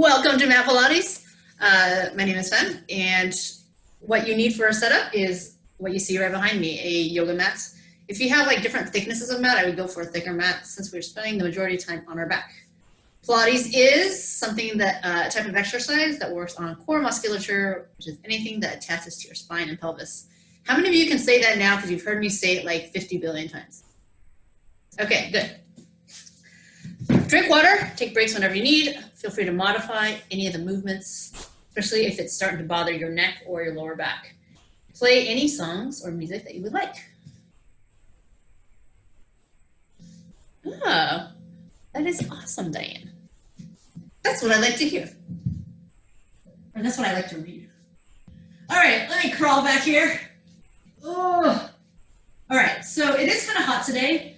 Welcome to Mat Pilates. My name is Fen, and what you need for a setup is what you see right behind me, a yoga mat. If you have like different thicknesses of mat, I would go for a thicker mat since we're spending the majority of time on our back. Pilates is something that, a type of exercise that works on core musculature, which is anything that attaches to your spine and pelvis. How many of you can say that now because you've heard me say it like 50 billion times? Okay, good. Drink water, take breaks whenever you need. Feel free to modify any of the movements, especially if it's starting to bother your neck or your lower back. Play any songs or music that you would like. Oh, that is awesome, Diane. That's what I like to hear. Or that's what I like to read. All right, let me crawl back here. Oh. All right, so it is kind of hot today.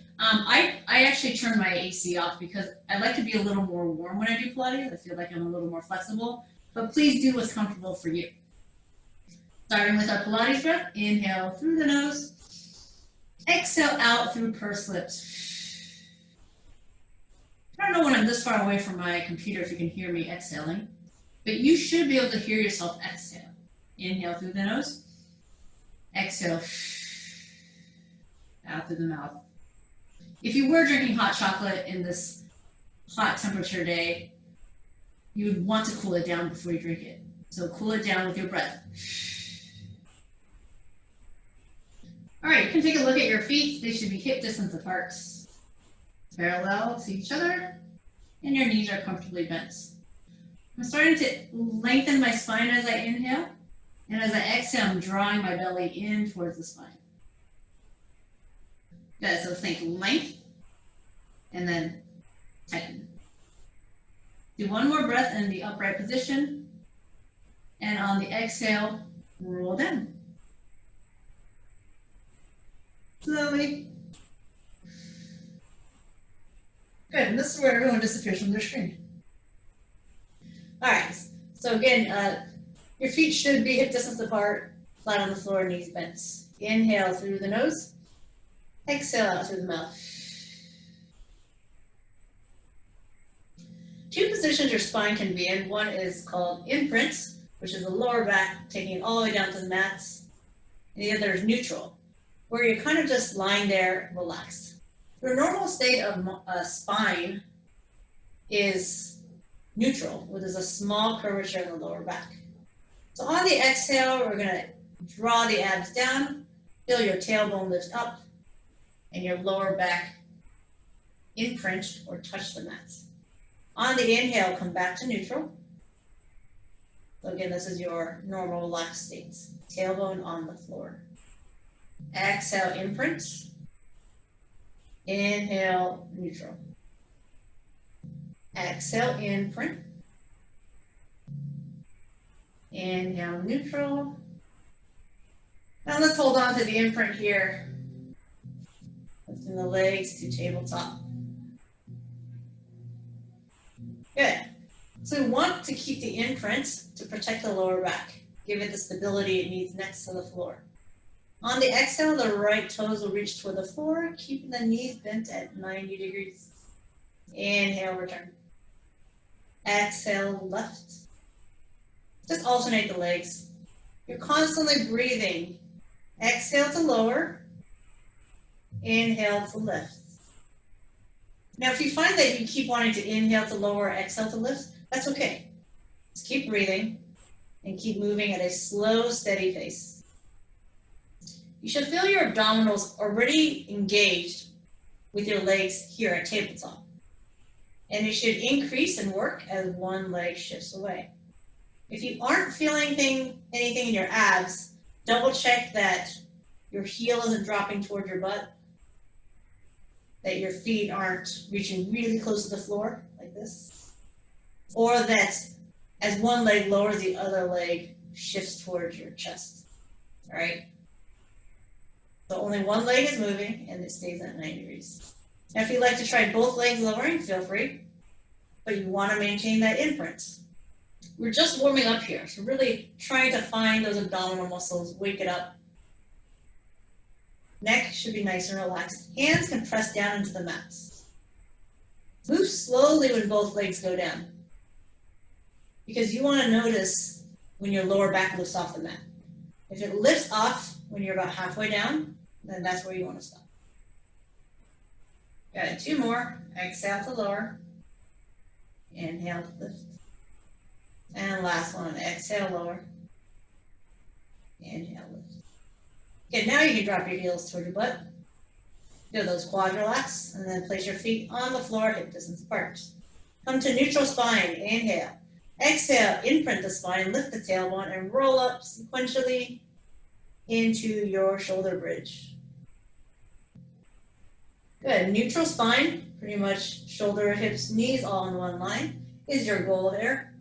I actually turn my AC off because I like to be a little more warm when I do Pilates. I feel like I'm a little more flexible, but please do what's comfortable for you. Starting with our Pilates breath, inhale through the nose, exhale out through pursed lips. I don't know when I'm this far away from my computer if you can hear me exhaling, but you should be able to hear yourself exhale. Inhale through the nose, exhale out through the mouth. If you were drinking hot chocolate in this hot temperature day, you would want to cool it down before you drink it. So cool it down with your breath. All right, you can take a look at your feet. They should be hip distance apart, parallel to each other, and your knees are comfortably bent. I'm starting to lengthen my spine as I inhale, and as I exhale, I'm drawing my belly in towards the spine. Good, so think length, and then tighten. Do one more breath in the upright position, and on the exhale, roll down. Slowly. Good, and this is where everyone disappears from their screen. All right, so again, your feet should be hip distance apart, flat on the floor, knees bent. Inhale through the nose. Exhale out through the mouth. Two positions your spine can be in. One is called imprint, which is the lower back, taking it all the way down to the mats. And the other is neutral, where you're kind of just lying there relaxed. Your normal state of spine is neutral, which is a small curvature in the lower back. So on the exhale, we're going to draw the abs down, feel your tailbone lift up, and your lower back imprint or touch the mats. On the inhale, come back to neutral. So again, this is your normal relaxed state. Tailbone on the floor. Exhale, imprint. Inhale, neutral. Exhale, imprint. Inhale, neutral. Now let's hold on to the imprint here. Lifting the legs to tabletop. Good. So we want to keep the imprint to protect the lower back. Give it the stability it needs next to the floor. On the exhale, the right toes will reach toward the floor, keeping the knees bent at 90 degrees. Inhale, return. Exhale, left. Just alternate the legs. You're constantly breathing. Exhale to lower. Inhale to lift. Now, if you find that you keep wanting to inhale to lower, exhale to lift, that's okay. Just keep breathing and keep moving at a slow, steady pace. You should feel your abdominals already engaged with your legs here at tabletop. And it should increase and work as one leg shifts away. If you aren't feeling anything in your abs, double check that your heel isn't dropping toward your butt, that your feet aren't reaching really close to the floor, like this, or that as one leg lowers, the other leg shifts towards your chest, all right? So only one leg is moving, and it stays at 90 degrees. Now, if you'd like to try both legs lowering, feel free, but you want to maintain that imprint. We're just warming up here, so really trying to find those abdominal muscles, wake it up. Neck should be nice and relaxed. Hands can press down into the mats. Move slowly when both legs go down. because you want to notice when your lower back lifts off the mat. If it lifts off when you're about halfway down, then that's where you want to stop. Got 2 more. Exhale to lower. Inhale to lift. And last one, exhale, lower. Inhale, lift. Okay, now you can drop your heels toward your butt. Do those quad relax, and then place your feet on the floor, hip distance apart. Come to neutral spine, inhale. Exhale, imprint the spine, lift the tailbone, and roll up sequentially into your shoulder bridge. Good, neutral spine, pretty much shoulder, hips, knees all in one line is your goal here.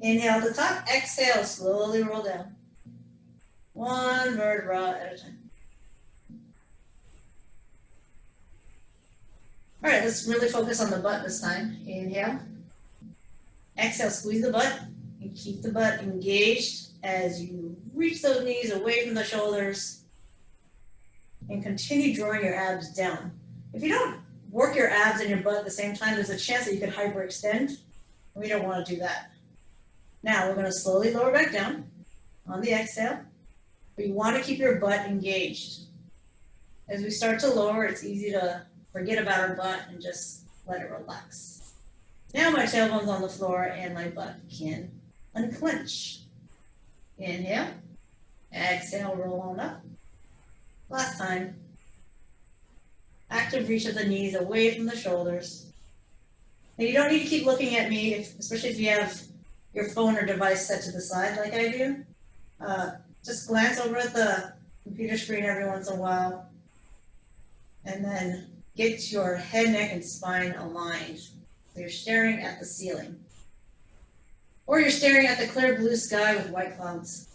Inhale to top, exhale, slowly roll down. 1 vertebra at a time. All right, let's really focus on the butt this time. Inhale. Exhale, squeeze the butt and keep the butt engaged as you reach those knees away from the shoulders and continue drawing your abs down. If you don't work your abs and your butt at the same time, there's a chance that you could hyperextend. We don't want to do that. Now we're going to slowly lower back down on the exhale, but you want to keep your butt engaged. As we start to lower, it's easy to forget about our butt and just let it relax. Now my tailbone's on the floor and my butt can unclench. Inhale, exhale, roll on up. Last time. Active reach of the knees away from the shoulders. Now you don't need to keep looking at me, especially if you have your phone or device set to the side like I do. Just glance over at the computer screen every once in a while. And then get your head, neck, and spine aligned. So you're staring at the ceiling. Or you're staring at the clear blue sky with white clouds.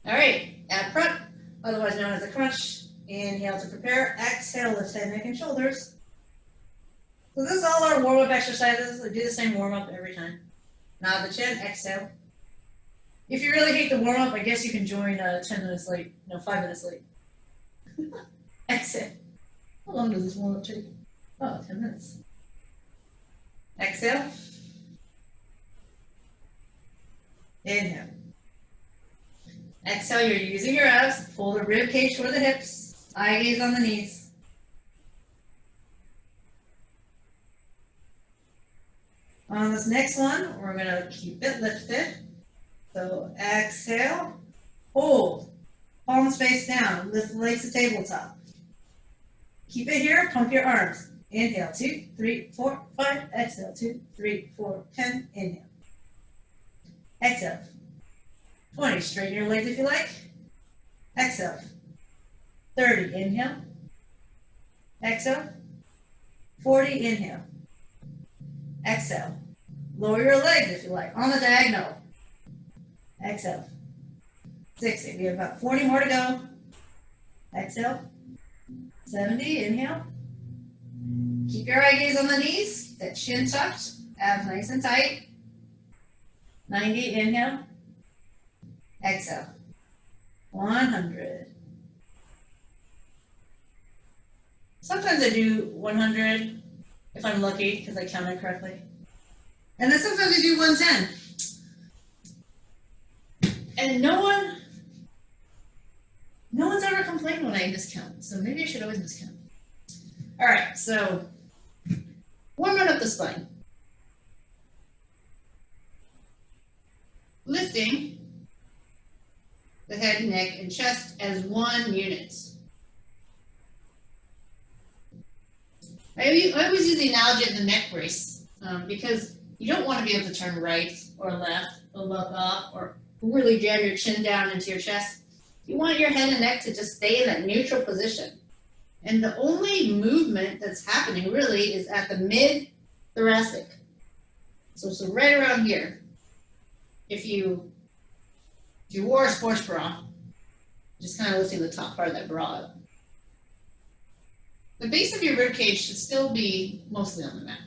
All right, ab prep, otherwise known as a crunch. Inhale to prepare. Exhale, lift head, neck, and shoulders. So this is all our warm-up exercises. We do the same warm-up every time. Nod the chin, exhale. If you really hate the warm-up, I guess you can join 10 minutes late. No, 5 minutes late. Exhale. How long does this warm-up take? Oh, 10 minutes. Exhale. Inhale. Exhale, you're using your abs. Pull the rib cage toward the hips. Eye gaze on the knees. On this next one, we're going to keep it lifted. So exhale, hold, palms face down, lift the legs to tabletop. Keep it here, pump your arms. Inhale, 2, 3, 4, 5. Exhale, 2, 3, 4, 10. Inhale. Exhale. 20, straighten your legs if you like. Exhale. 30, inhale. Exhale. 40, inhale. Exhale. Lower your legs if you like, on the diagonal. Exhale. 60, we have about 40 more to go. Exhale. 70, inhale. Keep your eye gaze on the knees, that chin tucked, abs nice and tight. 90, inhale. Exhale. 100. Sometimes I do 100 if I'm lucky because I counted correctly. And then sometimes I do 110. And no one's ever complained when I miscount, so maybe I should always miscount. All right, so warming up the spine. Lifting the head, neck, and chest as one unit. I always use the analogy of the neck brace because you don't want to be able to turn right or left or look up or really jam your chin down into your chest. You want your head and neck to just stay in that neutral position. And the only movement that's happening really is at the mid-thoracic. So right around here. If you wore a sports bra, just kind of lifting the top part of that bra up. The base of your rib cage should still be mostly on the mat.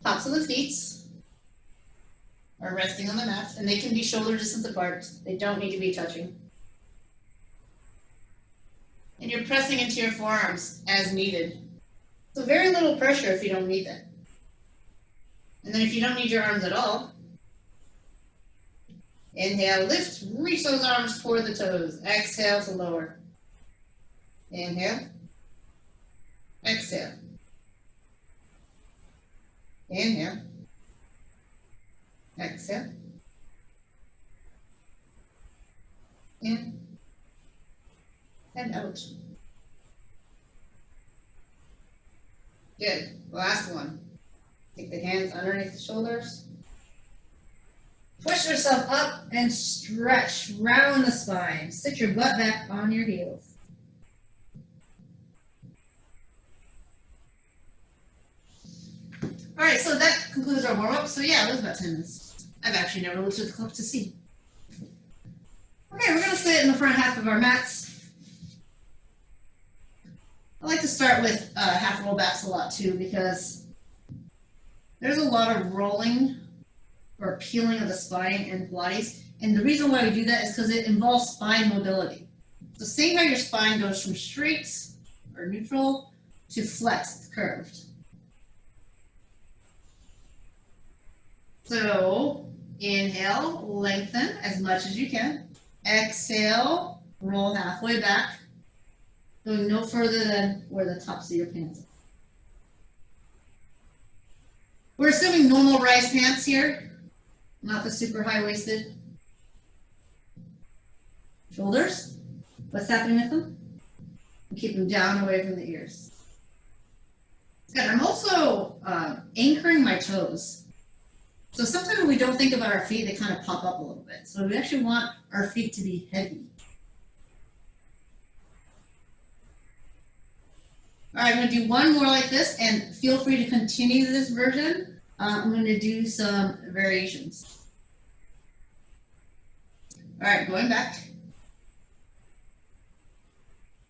Tops of the feet are resting on the mat, and they can be shoulder distance apart. They don't need to be touching. And you're pressing into your forearms as needed. So very little pressure if you don't need that. And then if you don't need your arms at all, inhale, lift, reach those arms toward the toes. Exhale to lower. Inhale. Exhale. Inhale. Exhale. In. And out. Good. Last one. Take the hands underneath the shoulders. Push yourself up and stretch. Round the spine. Sit your butt back on your heels. All right, so that concludes our warm-up. So yeah, it was about 10 minutes. I've actually never looked at the clock to see. Okay, we're gonna sit in the front half of our mats. I like to start with half roll backs a lot too, because there's a lot of rolling or peeling of the spine in Pilates. And the reason why we do that is because it involves spine mobility. So seeing how your spine goes from straight or neutral to flexed, curved. So inhale, lengthen as much as you can. Exhale, roll halfway back, going no further than where the tops of your pants are. We're assuming normal rise pants here, not the super high-waisted. Shoulders, what's happening with them? Keep them down away from the ears. Good. I'm also anchoring my toes. So sometimes when we don't think about our feet, they kind of pop up a little bit. So we actually want our feet to be heavy. All right, I'm going to do one more like this, and feel free to continue this version. I'm going to do some variations. All right, going back.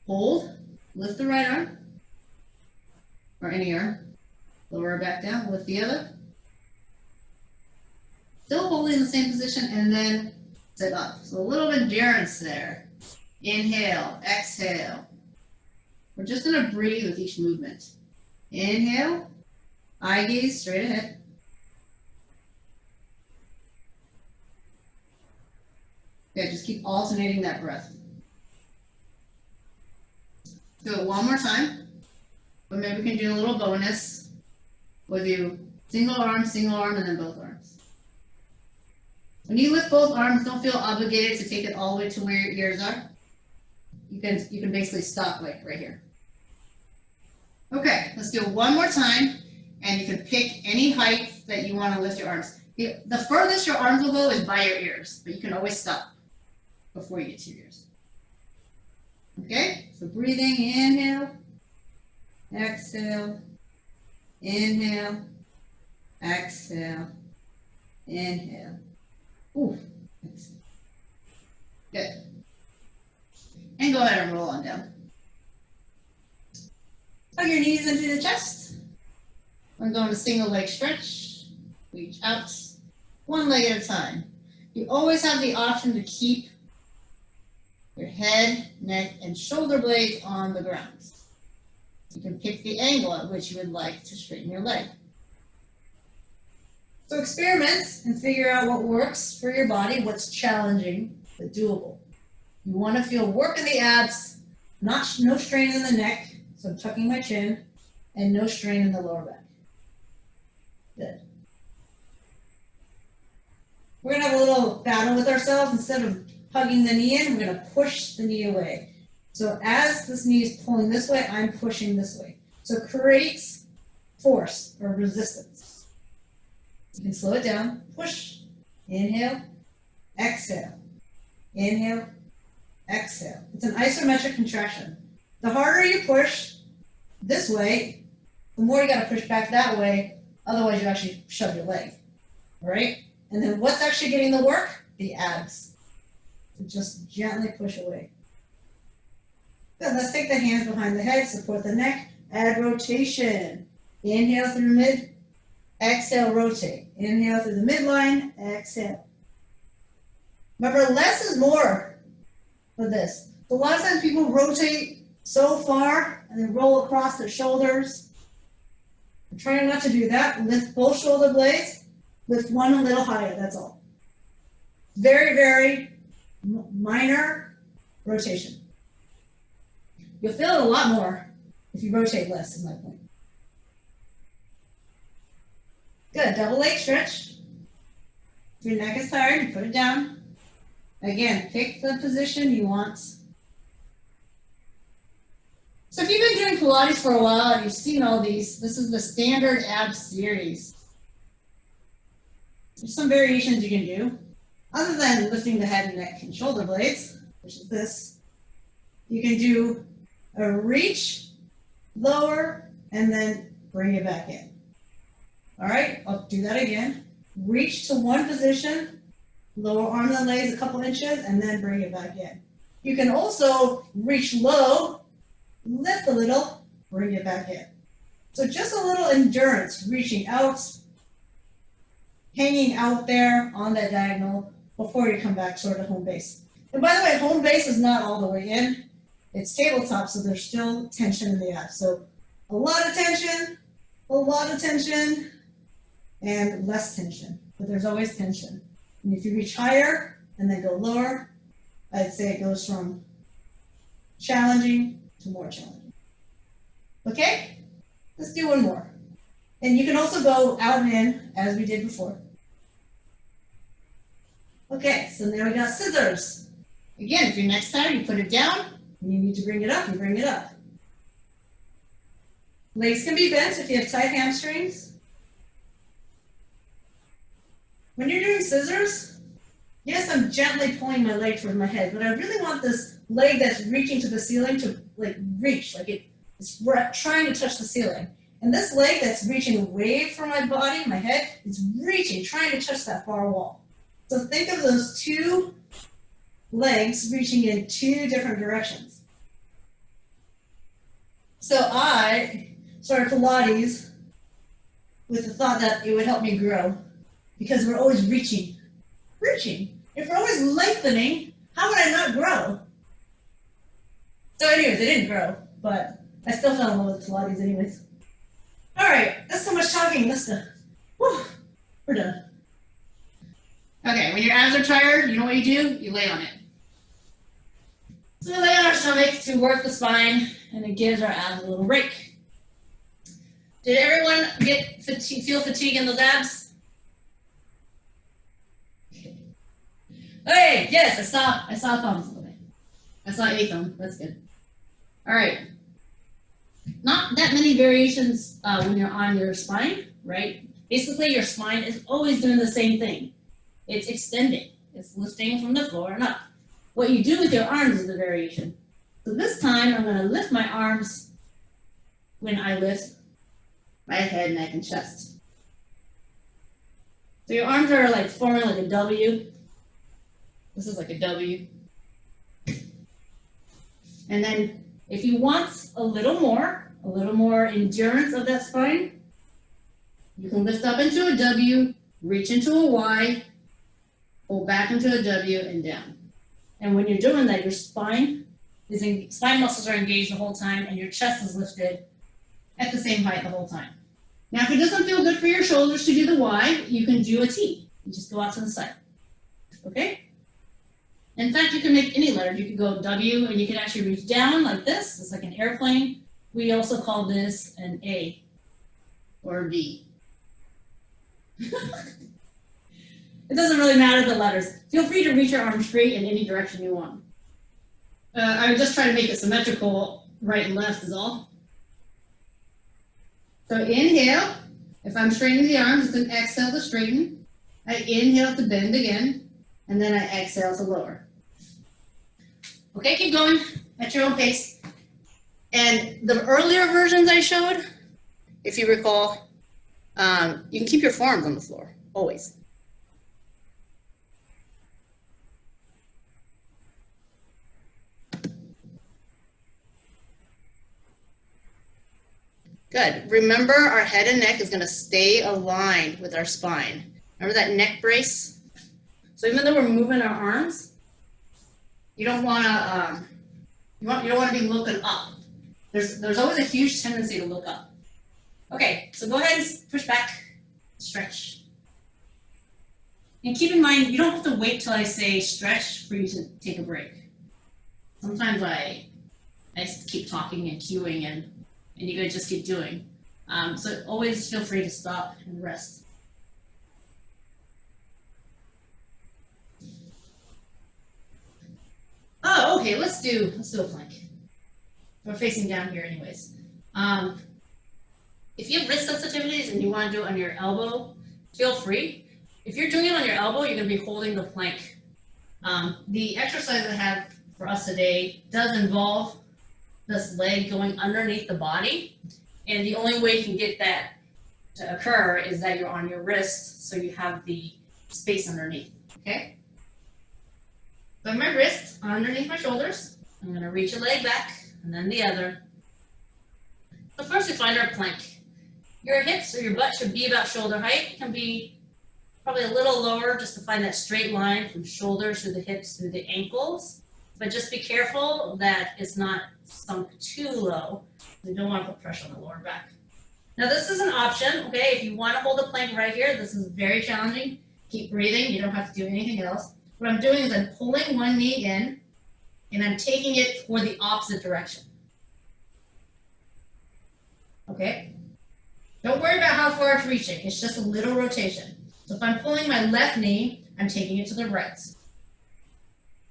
Hold, lift the right arm, or any arm. Lower it back down, lift the other. Still holding in the same position, and then sit up. So a little endurance there. Inhale, exhale. We're just going to breathe with each movement. Inhale, eye gaze straight ahead. Okay, just keep alternating that breath. Do it one more time, but maybe we can do a little bonus. We'll do single arm, and then both arms. When you lift both arms, don't feel obligated to take it all the way to where your ears are. You can basically stop like right here. Okay, let's do it one more time, and you can pick any height that you want to lift your arms. The furthest your arms will go is by your ears, but you can always stop before you get to your ears. Okay, so breathing, inhale, exhale, inhale, exhale, inhale. Ooh, good. And go ahead and roll on down. Hug your knees into the chest. We're going to single leg stretch. Reach out, one leg at a time. You always have the option to keep your head, neck, and shoulder blades on the ground. You can pick the angle at which you would like to straighten your leg. So experiment and figure out what works for your body, what's challenging but doable. You want to feel work in the abs, no strain in the neck, so I'm tucking my chin, and no strain in the lower back. Good. We're going to have a little battle with ourselves. Instead of hugging the knee in, we're going to push the knee away. So as this knee is pulling this way, I'm pushing this way. So it creates force or resistance. You can slow it down. Push. Inhale. Exhale. Inhale. Exhale. It's an isometric contraction. The harder you push this way, the more you got to push back that way. Otherwise, you actually shove your leg. All right? And then what's actually getting the work? The abs. So just gently push away. Good. Let's take the hands behind the head, support the neck, add rotation. Inhale through the mid, exhale, rotate. Inhale through the midline, exhale. Remember, less is more for this. So a lot of times people rotate so far and then roll across their shoulders. trying not to do that. Lift both shoulder blades. Lift one a little higher, that's all. Very, very minor rotation. You'll feel it a lot more if you rotate less, is my point. Good, double leg stretch. If your neck is tired, you put it down. Again, pick the position you want. So if you've been doing Pilates for a while and you've seen all these, this is the standard ab series. There's some variations you can do. Other than lifting the head and neck and shoulder blades, which is this, you can do a reach, lower, and then bring it back in. All right, I'll do that again. Reach to one position, lower arm and legs a couple inches, and then bring it back in. You can also reach low, lift a little, bring it back in. So just a little endurance, reaching out, hanging out there on that diagonal before you come back sort of home base. And by the way, home base is not all the way in. It's tabletop, so there's still tension in the abs. So a lot of tension, and less tension. But there's always tension. And if you reach higher and then go lower, I'd say it goes from challenging to more challenging. Okay? Let's do one more. And you can also go out and in, as we did before. Okay, so now we got scissors. Again, if you're next time, you put it down. When you need to bring it up, you bring it up. Legs can be bent if you have tight hamstrings. When you're doing scissors, yes, I'm gently pulling my leg towards my head, but I really want this leg that's reaching to the ceiling to reach, it's trying to touch the ceiling. And this leg that's reaching away from my body, my head, is reaching, trying to touch that far wall. So think of those two legs reaching in two different directions. So I started Pilates with the thought that it would help me grow because we're always reaching. If we're always lengthening, how would I not grow? So anyways, I didn't grow, but I still fell in love with Pilates anyways. All right, that's so much talking. Let's go. Whew, we're done. Okay, when your abs are tired, you know what you do? You lay on it. So we lay on our stomach to work the spine, and it gives our abs a little break. Did everyone feel fatigue in those abs? Okay, yes, I saw thumbs. Okay. I saw a thumb. That's good. All right. Not that many variations when you're on your spine, right? Basically, your spine is always doing the same thing. It's extending. It's lifting from the floor and up. What you do with your arms is the variation. So this time, I'm going to lift my arms when I lift my head, neck, and chest. So your arms are like forming like a W. This is like a W. And then if you want a little more endurance of that spine, you can lift up into a W, reach into a Y, pull back into a W and down. And when you're doing that, your spine muscles are engaged the whole time and your chest is lifted at the same height the whole time. Now, if it doesn't feel good for your shoulders to do the Y, you can do a T. You just go out to the side. Okay? In fact, you can make any letter. You can go W and you can actually reach down like this. It's like an airplane. We also call this an A or a V. It doesn't really matter the letters. Feel free to reach your arm straight in any direction you want. I would just try to make it symmetrical, right and left is all. So inhale. If I'm straightening the arms, it's an exhale to straighten. I inhale to bend again, and then I exhale to lower. Okay, keep going at your own pace. And the earlier versions I showed, if you recall, you can keep your forearms on the floor, always. Good. Remember, our head and neck is going to stay aligned with our spine. Remember that neck brace? So even though we're moving our arms, you don't want to you don't want to be looking up. There's always a huge tendency to look up. Okay, so go ahead and push back, stretch. And keep in mind, you don't have to wait till I say stretch for you to take a break. Sometimes I keep talking and cueing and you guys just keep doing. So always feel free to stop and rest. Oh, okay, let's do a plank. We're facing down here anyways. If you have wrist sensitivities and you want to do it on your elbow, feel free. If you're doing it on your elbow, you're going to be holding the plank. The exercise I have for us today does involve this leg going underneath the body. And the only way you can get that to occur is that you're on your wrist, so you have the space underneath, okay? So my wrist underneath my shoulders. I'm going to reach a leg back and then the other. So first we find our plank. Your hips or your butt should be about shoulder height. It can be probably a little lower just to find that straight line from shoulders through the hips through the ankles. But just be careful that it's not sunk too low. You don't want to put pressure on the lower back. Now this is an option, okay? If you want to hold the plank right here, this is very challenging. Keep breathing, you don't have to do anything else. What I'm doing is I'm pulling one knee in and I'm taking it toward the opposite direction. Okay? Don't worry about how far it's reaching, it's just a little rotation. So if I'm pulling my left knee, I'm taking it to the right.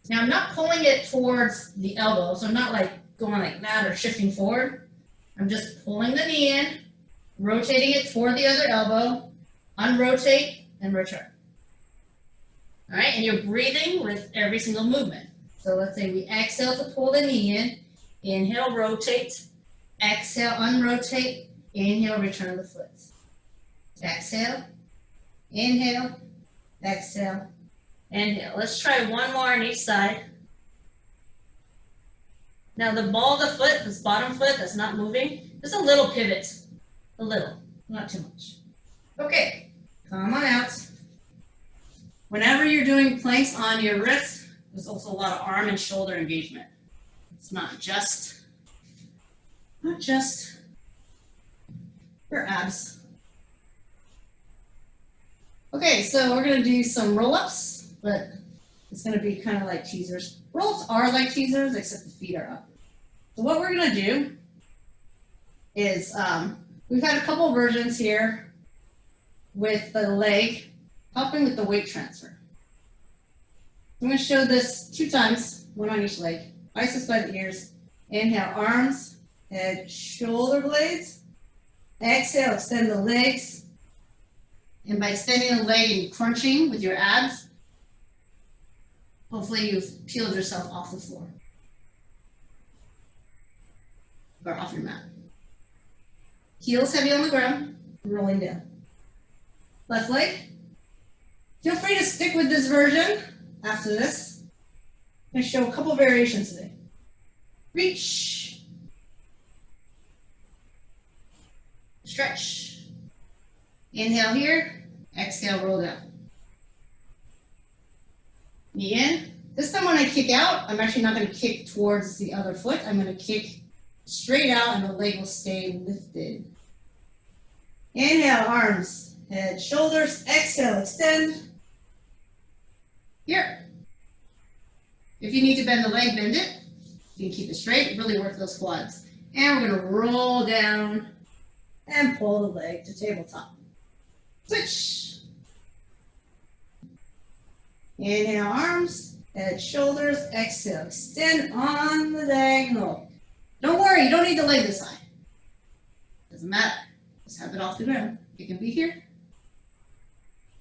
Now I'm not pulling it towards the elbow, so I'm not like going like that or shifting forward. I'm just pulling the knee in, rotating it toward the other elbow, unrotate, and return. All right, and you're breathing with every single movement. So let's say we exhale to pull the knee in, inhale, rotate, exhale, unrotate, inhale, return the foot. Exhale, inhale, exhale, inhale. Let's try one more on each side. Now the ball of the foot, this bottom foot that's not moving, just a little pivot. A little, not too much. Okay, come on out. Whenever you're doing planks on your wrist, there's also a lot of arm and shoulder engagement. It's not just your abs. Okay, so we're gonna do some roll-ups, but it's gonna be kind of like teasers. Roll-ups are like teasers, except the feet are up. So what we're gonna do is, we've had a couple versions here with the leg helping with the weight transfer. I'm going to show this 2 times, one on each leg. Biceps by the ears. Inhale, arms, head, shoulder blades. Exhale, extend the legs. And by extending the leg and crunching with your abs, hopefully you've peeled yourself off the floor. Or off your mat. Heels heavy on the ground, rolling down. Left leg. Feel free to stick with this version after this. I'm going to show a couple variations today. Reach. Stretch. Inhale here, exhale, roll down. Knee in. This time when I kick out, I'm actually not going to kick towards the other foot. I'm going to kick straight out and the leg will stay lifted. Inhale, arms, head, shoulders. Exhale, extend. Here. If you need to bend the leg, bend it. You can keep it straight, really work those quads. And we're going to roll down and pull the leg to tabletop. Switch. Inhale, arms, head, shoulders. Exhale, extend on the diagonal. Don't worry, you don't need the leg this side. Doesn't matter. Just have it off the ground. It can be here.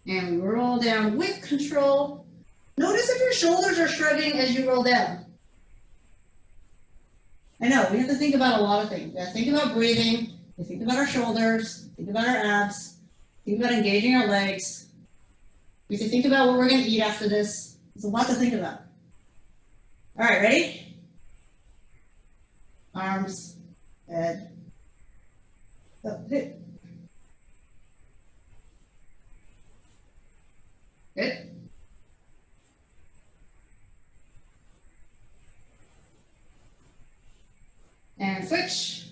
And we roll down with control. Notice if your shoulders are shrugging as you roll down. I know, we have to think about a lot of things. We have to think about breathing. We think about our shoulders. Think about our abs. Think about engaging our legs. We have to think about what we're going to eat after this. There's a lot to think about. All right, ready? Arms, head, up, hip. Good. And switch.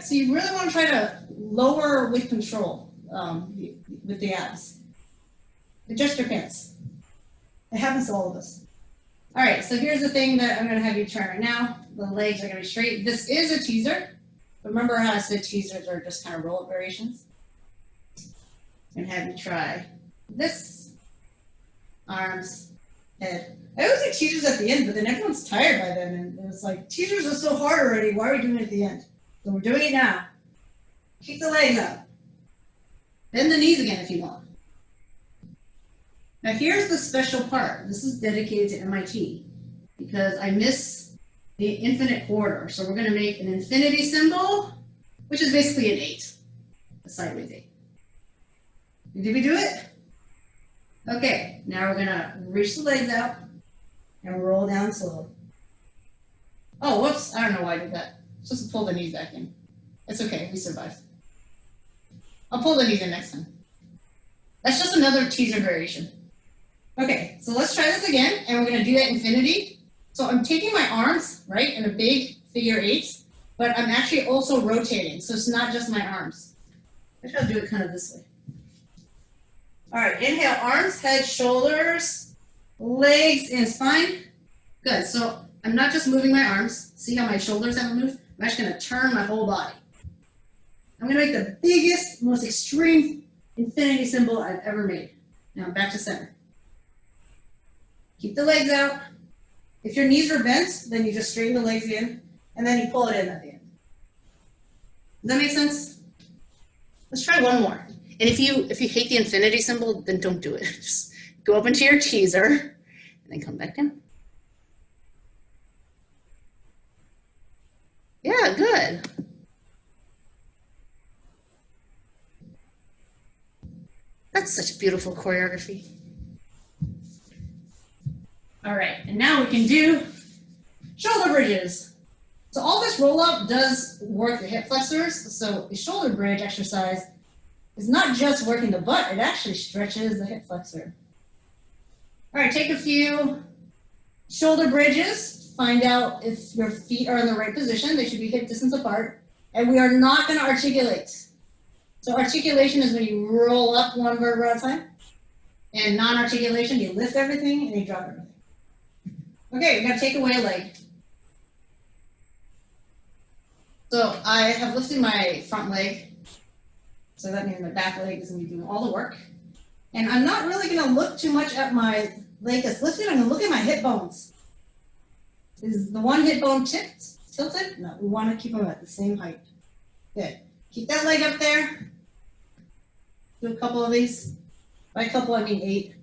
right, so you really want to try to lower with control with the abs. Adjust your pants. It happens to all of us. All right, so here's the thing that I'm going to have you try right now. The legs are going to be straight. This is a teaser. Remember how I said teasers are just kind of roll-up variations? I'm going to have you try this, arms, head. I always do teasers at the end, but then everyone's tired by then, and it's like, teasers are so hard already. Why are we doing it at the end? So we're doing it now. Keep the legs up. Bend the knees again if you want. Now here's the special part. This is dedicated to MIT because I miss the infinite quarter. So we're going to make an infinity symbol, which is basically an 8, a sideways 8. Did we do it? Okay, now we're going to reach the legs out and roll down slowly. Oh, whoops, I don't know why I did that. I'm supposed to pull the knees back in. It's okay, we survived. I'll pull the knees in next time. That's just another teaser variation. Okay, so let's try this again, and we're going to do that infinity. So I'm taking my arms, right, in a big figure 8, but I'm actually also rotating, so it's not just my arms. I try to do it kind of this way. All right, inhale, arms, head, shoulders, legs, and spine. Good, so I'm not just moving my arms. See how my shoulders haven't moved? I'm actually going to turn my whole body. I'm going to make the biggest, most extreme infinity symbol I've ever made. Now back to center. Keep the legs out. If your knees are bent, then you just straighten the legs in, and then you pull it in at the end. Does that make sense? Let's try one more. And if you hate the infinity symbol, then don't do it. Just go up into your teaser, and then come back down. Yeah, good. That's such beautiful choreography. All right, and now we can do shoulder bridges. So all this roll up does work the hip flexors. So a shoulder bridge exercise is not just working the butt, it actually stretches the hip flexor. All right, take a few shoulder bridges. Find out if your feet are in the right position. They should be hip distance apart. And we are not going to articulate. So articulation is when you roll up one vertebra at a time. And non-articulation, you lift everything and you drop everything. Okay, we're going to take away a leg. So I have lifted my front leg. So that means my back leg is going to be doing all the work. And I'm not really going to look too much at my leg that's lifted. I'm going to look at my hip bones. Is the one hip bone tilted? No, we want to keep them at the same height. Good. Keep that leg up there. Do a couple of these. By a couple, I mean 8.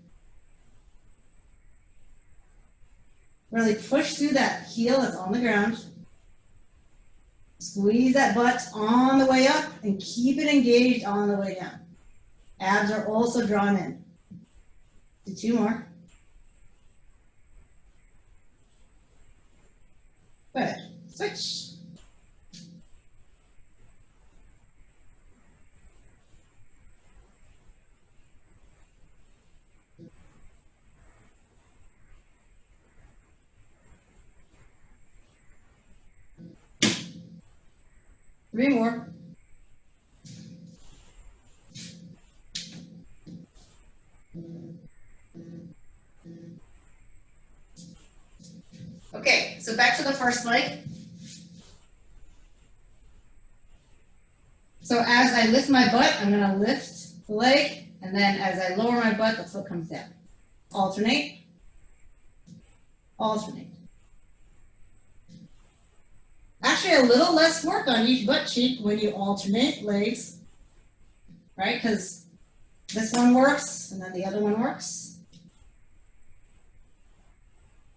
Really push through that heel that's on the ground. Squeeze that butt on the way up and keep it engaged on the way down. Abs are also drawn in. Do 2 more. Good. Switch. Three more. Okay, so back to the first leg. So as I lift my butt, I'm going to lift the leg, and then as I lower my butt, the foot comes down. Alternate. Alternate. Actually, a little less work on each butt cheek when you alternate legs, right? Because this one works, and then the other one works.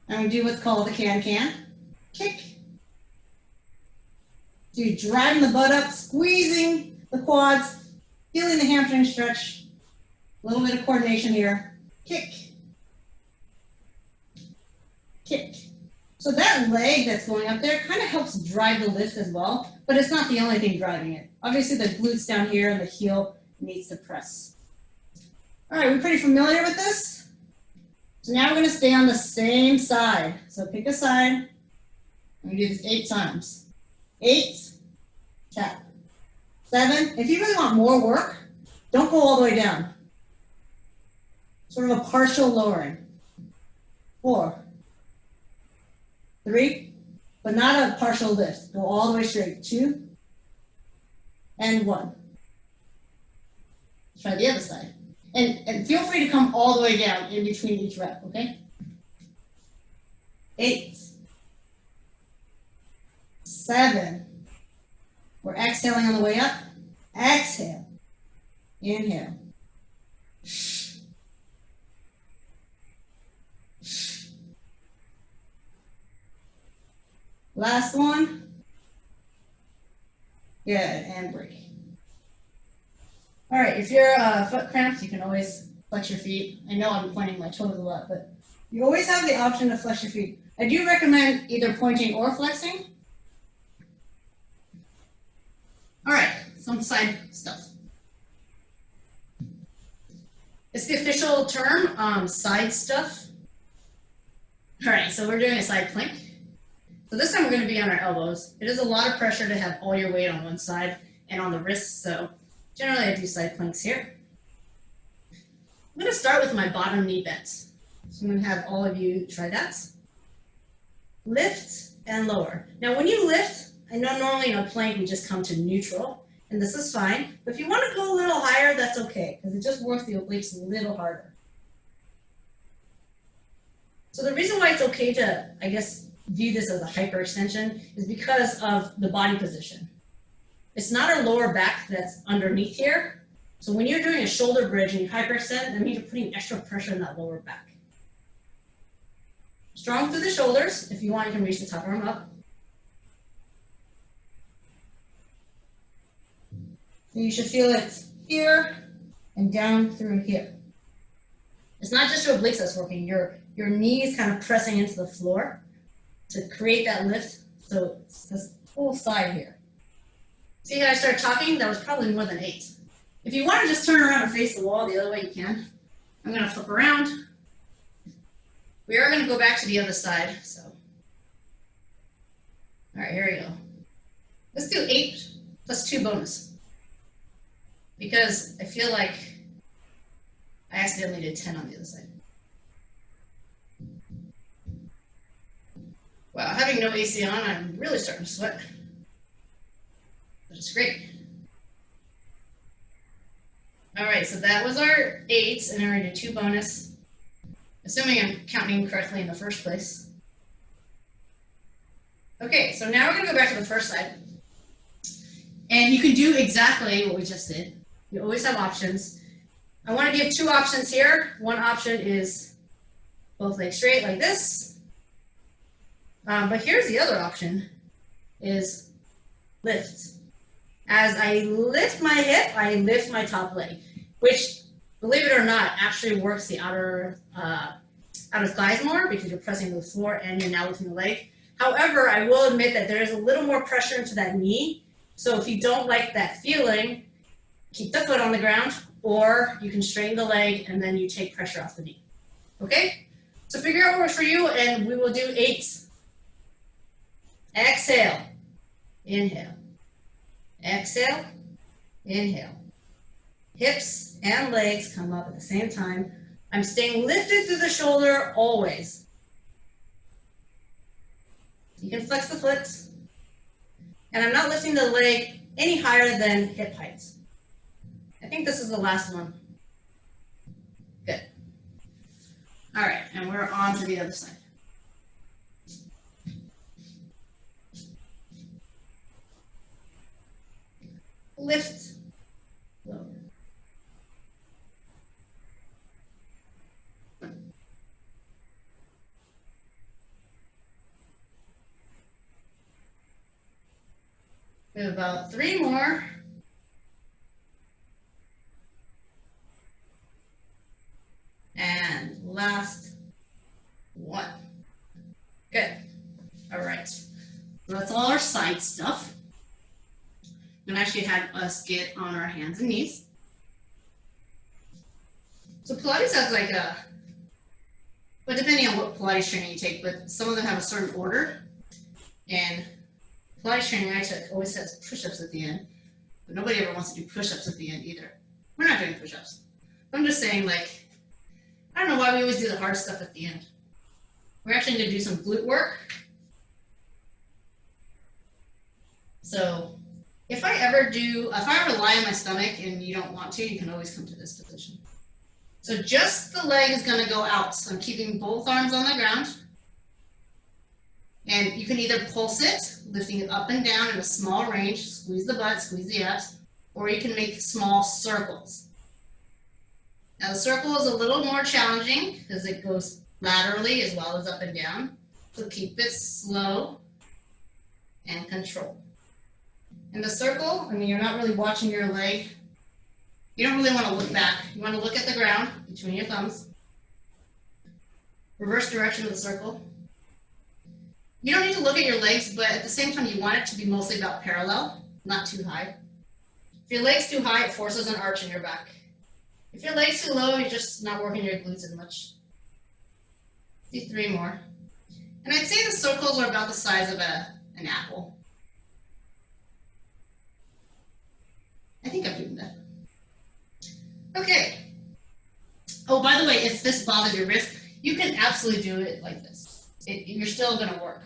And we do what's called a can-can kick. So you're driving the butt up, squeezing the quads, feeling the hamstring stretch. A little bit of coordination here. Kick. Kick. So that leg that's going up there kind of helps drive the lift as well, but it's not the only thing driving it. Obviously the glutes down here and the heel needs to press. All right, we're pretty familiar with this? So now we're going to stay on the same side. So pick a side. I'm going to do this 8 times. 8, tap. 7. If you really want more work, don't go all the way down. Sort of a partial lowering. 4, 3, but not a partial lift. Go all the way straight. 2, and 1. Let's try the other side. And feel free to come all the way down in between each rep, okay? 8, 7. We're exhaling on the way up. Exhale. Inhale. Last one. Good, and break. All right, if you're foot cramps, you can always flex your feet. I know I'm pointing my toes a lot, but you always have the option to flex your feet. I do recommend either pointing or flexing. All right, some side stuff. It's the official term, side stuff. All right, so we're doing a side plank. So this time we're going to be on our elbows. It is a lot of pressure to have all your weight on one side and on the wrists, so generally I do side planks here. I'm going to start with my bottom knee bends. So I'm going to have all of you try that. Lift and lower. Now when you lift, I know normally in a plank we just come to neutral, and this is fine, but if you want to go a little higher, that's okay, because it just works the obliques a little harder. So the reason why it's okay to, I guess, view this as a hyperextension is because of the body position. It's not our lower back that's underneath here. So when you're doing a shoulder bridge and you hyperextend, that means you're putting extra pressure in that lower back. Strong through the shoulders. If you want, you can reach the top arm up. So you should feel it here and down through here. It's not just your obliques that's working. Your knees kind of pressing into the floor to create that lift. So it's this whole side here. See how I started talking? That was probably more than 8. If you want to just turn around and face the wall the other way, you can. I'm going to flip around. We are going to go back to the other side. So, all right, here we go. Let's do 8 plus 2 bonus. Because I feel like I accidentally did 10 on the other side. Wow, having no AC on, I'm really starting to sweat. But it's great. All right, so that was our 8s, and then we're going to do 2 bonus. Assuming I'm counting correctly in the first place. Okay, so now we're going to go back to the first side. And you can do exactly what we just did. You always have options. I want to give 2 options here. One option is both legs straight like this. But here's the other option, is lift. As I lift my hip, I lift my top leg, which, believe it or not, actually works the outer thighs more because you're pressing the floor and you're now lifting the leg. However, I will admit that there is a little more pressure into that knee. So if you don't like that feeling, keep the foot on the ground, or you can straighten the leg and then you take pressure off the knee. Okay? So figure out what works for you, and we will do 8. Exhale. Inhale. Exhale. Inhale. Hips and legs come up at the same time. I'm staying lifted through the shoulder always. You can flex the foot. And I'm not lifting the leg any higher than hip height. I think this is the last one. Good. All right, and we're on to the other side. Lift, lower. We have about 3 more. And last one. Good. All right. So that's all our side stuff. I'm going to actually have us get on our hands and knees. So Pilates has like but depending on what Pilates training you take, but some of them have a certain order. And Pilates training I took always has push-ups at the end. But nobody ever wants to do push-ups at the end either. We're not doing push-ups. I'm just saying, like, I don't know why we always do the hard stuff at the end. We're actually going to do some glute work. So if I ever lie on my stomach and you don't want to, you can always come to this position. So just the leg is going to go out. So I'm keeping both arms on the ground. And you can either pulse it, lifting it up and down in a small range, squeeze the butt, squeeze the abs, or you can make small circles. Now the circle is a little more challenging because it goes laterally as well as up and down. So keep it slow and controlled. In the circle, I mean, you're not really watching your leg. You don't really want to look back. You want to look at the ground between your thumbs. Reverse direction of the circle. You don't need to look at your legs, but at the same time, you want it to be mostly about parallel, not too high. If your leg's too high, it forces an arch in your back. If your leg's too low, you're just not working your glutes as much. Do 3 more. And I'd say the circles are about the size of an apple. I think I'm doing that. Okay. Oh, by the way, if this bothers your wrist, you can absolutely do it like this. You're still going to work.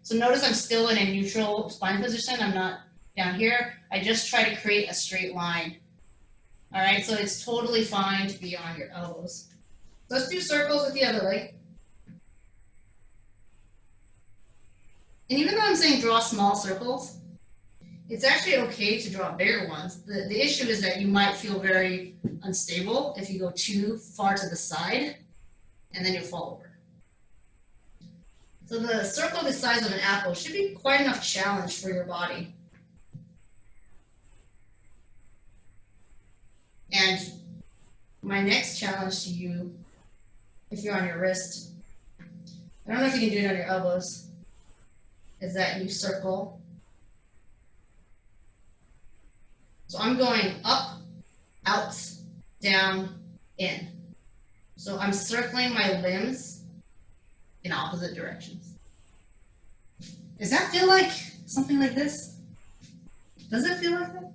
So notice I'm still in a neutral spine position. I'm not down here. I just try to create a straight line. All right, so it's totally fine to be on your elbows. Let's do circles with the other leg. And even though I'm saying draw small circles, it's actually okay to draw bigger ones. The issue is that you might feel very unstable if you go too far to the side, and then you'll fall over. So the circle the size of an apple should be quite enough challenge for your body. And my next challenge to you, if you're on your wrist, I don't know if you can do it on your elbows, is that you circle. So I'm going up, out, down, in. So I'm circling my limbs in opposite directions. Does that feel like something like this? Does it feel like that?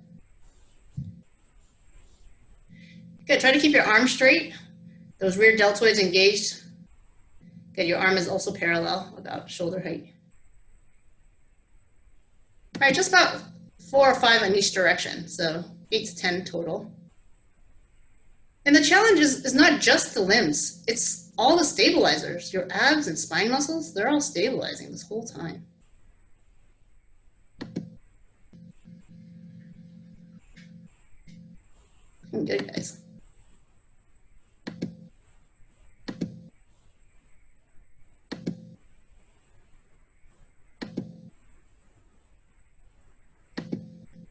Good, try to keep your arms straight. Those rear deltoids engaged. Good, your arm is also parallel, about shoulder height. All right, just about 4 or 5 in each direction, so 8 to 10 total. And the challenge is not just the limbs, it's all the stabilizers. Your abs and spine muscles, they're all stabilizing this whole time. Good, guys.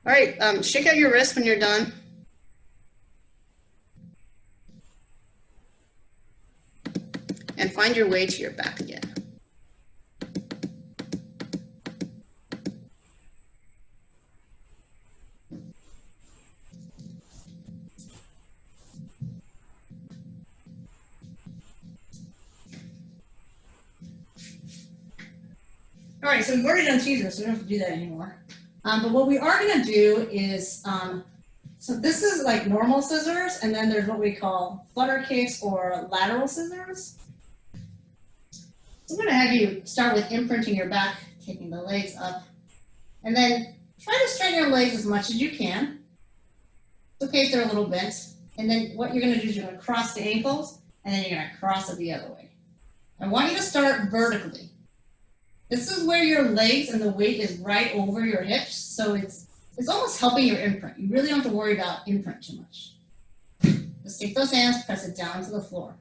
All right, shake out your wrist when you're done. And find your way to your back again. All right, so we've already done teasers, so we don't have to do that anymore. But what we are going to do is, so this is like normal scissors, and then there's what we call flutter kicks or lateral scissors. So I'm going to have you start with imprinting your back, taking the legs up, and then try to straighten your legs as much as you can. It's okay if they're a little bent. And then what you're going to do is you're going to cross the ankles, and then you're going to cross it the other way. I want you to start vertically. This is where your legs and the weight is right over your hips, so it's almost helping your imprint. You really don't have to worry about imprint too much. Just take those hands, press it down to the floor.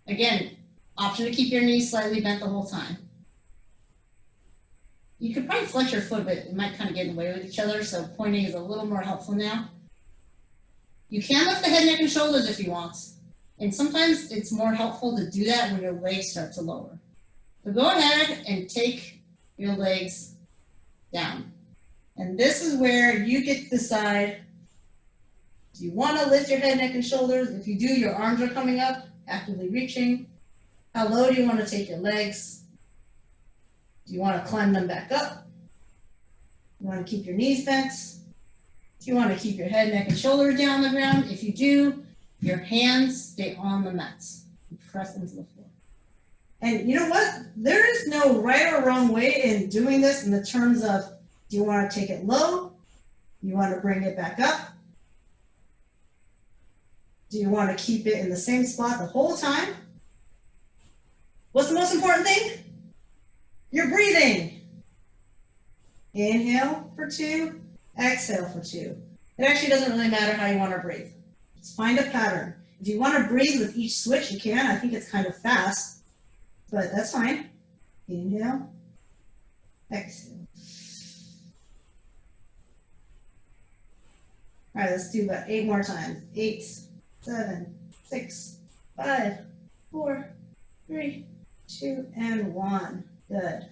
Again, option to keep your knees slightly bent the whole time. You could probably flex your foot, but it might kind of get in the way with each other, so pointing is a little more helpful now. You can lift the head, neck, and shoulders if you want, and sometimes it's more helpful to do that when your legs start to lower. So go ahead and take your legs down. And this is where you get to decide, do you want to lift your head, neck, and shoulders? If you do, your arms are coming up, actively reaching. How low do you want to take your legs? Do you want to climb them back up? You want to keep your knees bent? You want to keep your head, neck, and shoulders down on the ground. If you do, your hands stay on the mats. You press into the floor. And you know what? There is no right or wrong way in doing this in the terms of, do you want to take it low? Do you want to bring it back up? Do you want to keep it in the same spot the whole time? What's the most important thing? You're breathing. Inhale for 2, exhale for 2. It actually doesn't really matter how you want to breathe. Just find a pattern. If you want to breathe with each switch, you can. I think it's kind of fast, but that's fine. Inhale, exhale. All right, let's do about 8 more times. 8, 7, 6, 5, 4, 3, 2, and 1. Good.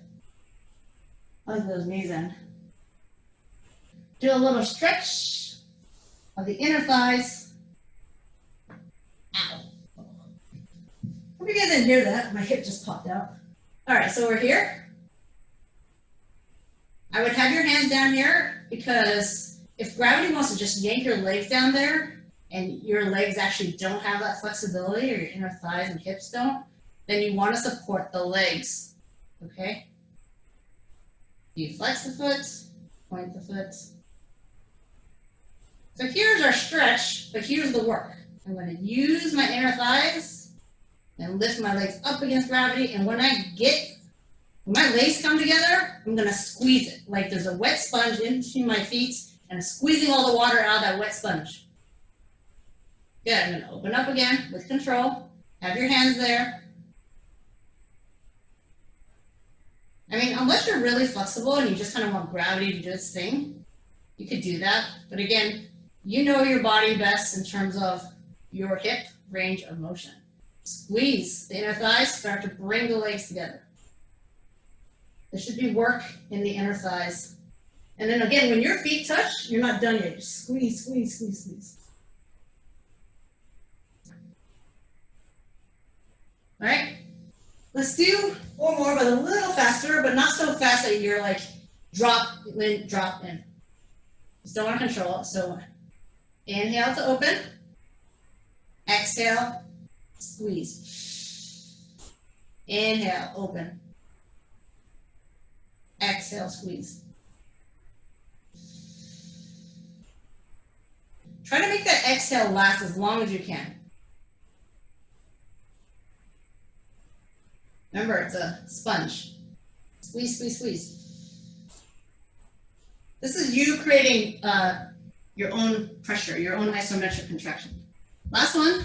Hug those knees in. Do a little stretch of the inner thighs. Ow. Hope you guys didn't hear that. My hip just popped out. All right, so we're here. I would have your hands down here because if gravity wants to just yank your legs down there and your legs actually don't have that flexibility, or your inner thighs and hips don't, then you want to support the legs, okay? You flex the foot, point the foot. So here's our stretch, but here's the work. I'm going to use my inner thighs and lift my legs up against gravity, and when my legs come together, I'm going to squeeze it like there's a wet sponge in between my feet, and I'm squeezing all the water out of that wet sponge. Good, I'm going to open up again with control. Have your hands there. I mean, unless you're really flexible and you just kind of want gravity to do its thing, you could do that. But again, you know your body best in terms of your hip range of motion. Squeeze the inner thighs, start to bring the legs together. There should be work in the inner thighs. And then again, when your feet touch, you're not done yet. Just squeeze, squeeze, squeeze, squeeze. All right. Let's do 4 more, but a little faster, but not so fast that you're like drop in, drop in. Still want to control it. So inhale to open. Exhale, squeeze. Inhale, open. Exhale, squeeze. Try to make that exhale last as long as you can. Remember, it's a sponge. Squeeze, squeeze, squeeze. This is you creating your own pressure, your own isometric contraction. Last one.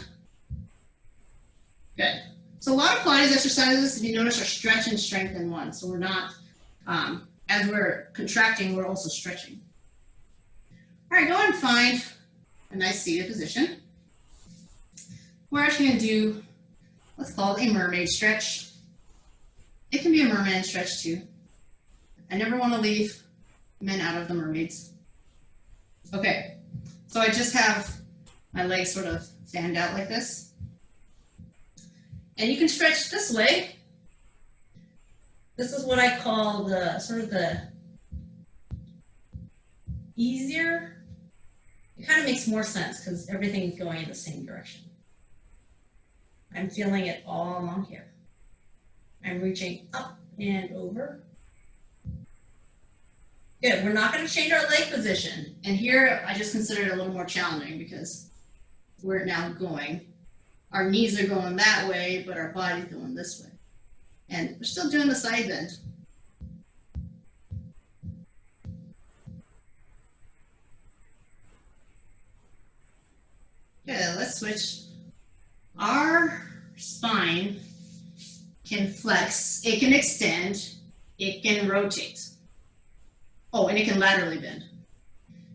Good. So a lot of Pilates exercises, if you notice, are stretch and strength in one. So we're not, as we're contracting, we're also stretching. All right, go and find a nice seated position. We're actually going to do what's called a mermaid stretch. It can be a merman stretch too. I never want to leave men out of the mermaids. Okay, so I just have my legs sort of fanned out like this. And you can stretch this way. This is what I call the sort of the easier. It kind of makes more sense because everything is going in the same direction. I'm feeling it all along here. I'm reaching up and over. Good, we're not going to change our leg position. And here I just consider it a little more challenging because we're now going. Our knees are going that way, but our body's going this way. And we're still doing the side bend. Good, let's switch. Our spine can flex, it can extend, it can rotate. Oh, and it can laterally bend.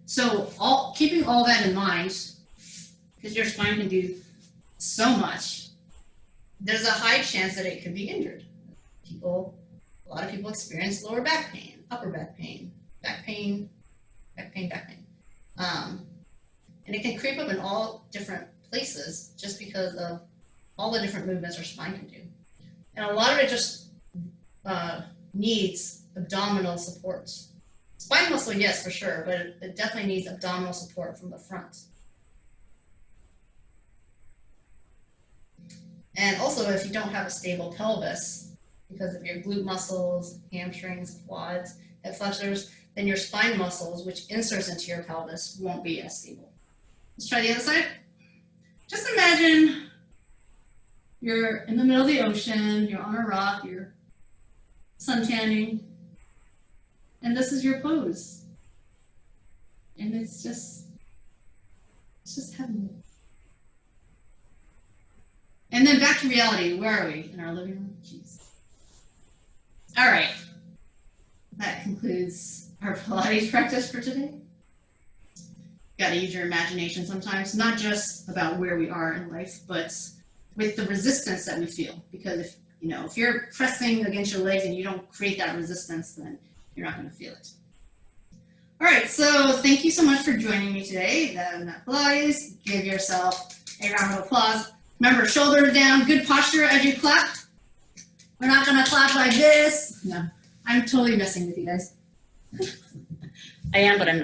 So keeping all that in mind, because your spine can do so much, there's a high chance that it could be injured. A lot of people experience lower back pain, upper back pain, back pain, back pain, back pain. And it can creep up in all different places just because of all the different movements our spine can do. And a lot of it just needs abdominal supports. Spine muscle, yes, for sure, but it definitely needs abdominal support from the front. And also, if you don't have a stable pelvis, because of your glute muscles, hamstrings, quads, hip flexors, then your spine muscles, which inserts into your pelvis, won't be as stable. Let's try the other side. Just imagine you're in the middle of the ocean, you're on a rock, you're sun tanning, and this is your pose. And it's just heavenly. And then back to reality. Where are we? In our living room? Jeez. All right. That concludes our Pilates practice for today. You got to use your imagination sometimes, not just about where we are in life, but with the resistance that we feel. Because if you're pressing against your legs and you don't create that resistance, then you're not going to feel it. All right, so thank you so much for joining me today. Pilates, give yourself a round of applause. Remember, shoulders down, good posture as you clap. We're not going to clap like this. No, I'm totally messing with you guys. I am, but I'm not.